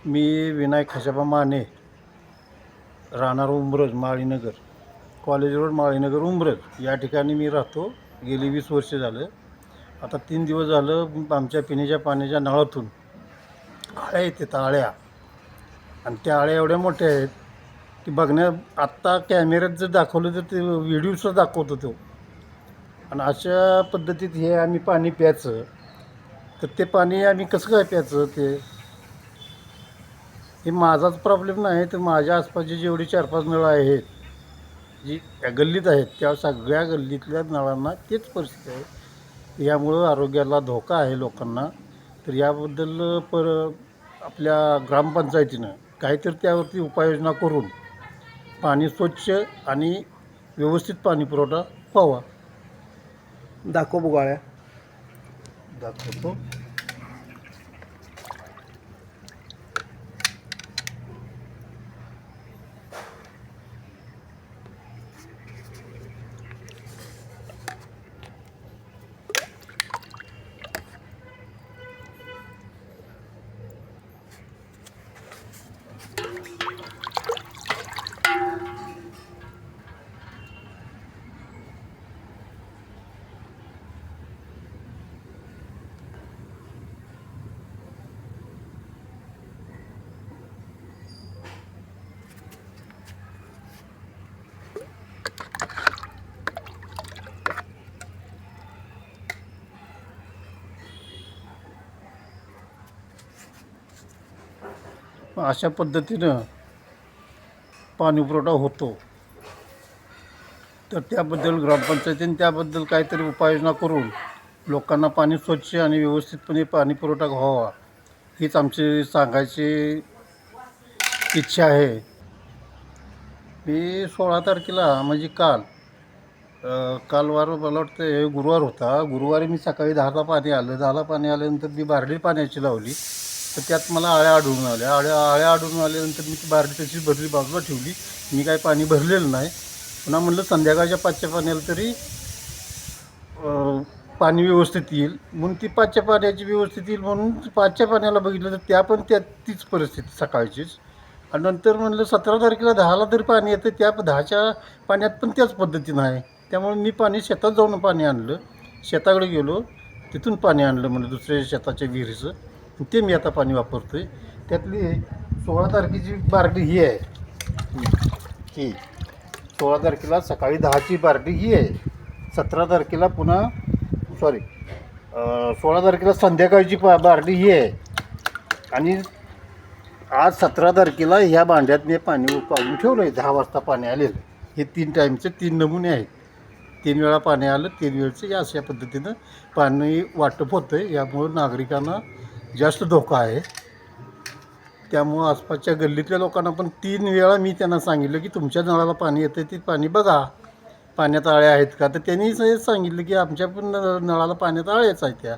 मी विनायक खशाबा माने, राहणार Umbraj, Malinagar, college road, Malinagar, Umbraj या ठिकाणी मी राहतो. गेली 20 वर्ष झालं. आता 3 दिवस झालं आमच्या पिण्याच्या पाण्याच्या नळातून आळ्या येतात, आळ्या. आणि त्या आळ्या एवढ्या मोठ्या आहेत की आत्ता कॅमेऱ्यात जर दाखवलं तर ते व्हिडिओसुद्धा दाखवतो तो. आणि अशा पद्धतीत हे आम्ही पाणी प्यायचं, तर ते पाणी आम्ही कसं काय प्यायचं? हे माझाच प्रॉब्लेम नाही, तर माझ्या आसपासचे जेवढे 4-5 नळ आहेत जी या गल्लीत आहेत, त्या सगळ्या गल्लीतल्या नळांना तेच परिस्थिती आहे. यामुळं आरोग्याला धोका आहे लोकांना. तर याबद्दल आपल्या ग्रामपंचायतीनं काहीतरी त्यावरती उपाययोजना करून पाणी स्वच्छ आणि व्यवस्थित पाणी पुरवठा व्हावा. दाखव बुगाळ्या. दाखवतो. अशा पद्धतीनं पाणी पुरवठा होतो. तर त्याबद्दल ग्रामपंचायतीने त्याबद्दल काहीतरी उपाययोजना करून लोकांना पाणी स्वच्छ आणि व्यवस्थितपणे पाणी पुरवठा व्हावा, हीच आमची सांगायची इच्छा आहे. मी 16 तारखेला म्हणजे काल वार मला वाटतं हे गुरुवार होता. गुरुवारी मी सकाळी 10ला पाणी आलं. 10ला पाणी आल्यानंतर मी बारडी पाण्याची लावली, तर त्यात मला आळ्या आढळून आल्या. आळ्या आढळून आल्यानंतर मी ती बारडी तशीच भरली, बाजूला ठेवली. मी काय पाणी भरलेलं नाही. पुन्हा म्हणलं संध्याकाळच्या 5च्या पाण्याला तरी पाणी व्यवस्थित येईल म्हणून ती 5च्या पाण्याची व्यवस्थित येईल म्हणून 5च्या पाण्याला बघितलं, तर त्या पण तीच परिस्थिती सकाळचीच. आणि नंतर म्हणलं 17 तारखेला 10ला तरी पाणी येतं, त्या 10च्या पाण्यात पण त्याच पद्धतीनं आहे. त्यामुळे मी पाणी शेतात जाऊन पाणी आणलं, शेताकडे गेलो, तिथून पाणी आणलं म्हणलं दुसऱ्या शेताच्या विहिरीचं. ते मी आता पाणी वापरतो आहे. त्यातली 16 तारखेची बारडी ही आहे, ही 16 तारखेला सकाळी 10ची बारडी ही आहे. 17 तारखेला पुन्हा 16 तारखेला संध्याकाळची बारडी ही आहे. आणि आज 17 तारखेला ह्या भांड्यात मी पाणी काढून ठेवलं आहे. 10 वाजता पाणी आलेलं. हे 3 टाईमचे 3 नमुने आहेत. 3 वेळा पाणी आलं, 3 वेळचं या अशा पद्धतीनं पाणी वाटप होतं आहे. यामुळं नागरिकांना जास्त धोका आहे. त्यामुळं आसपासच्या गल्लीतल्या लोकांना पण 3 वेळा मी त्यांना सांगितलं की तुमच्या नळाला पाणी येतं ते पाणी बघा, पाण्यात आळ्या आहेत का? तर त्यांनी सांगितलं की आमच्या पण नळाला पाण्यात आळ्याच आहेत त्या.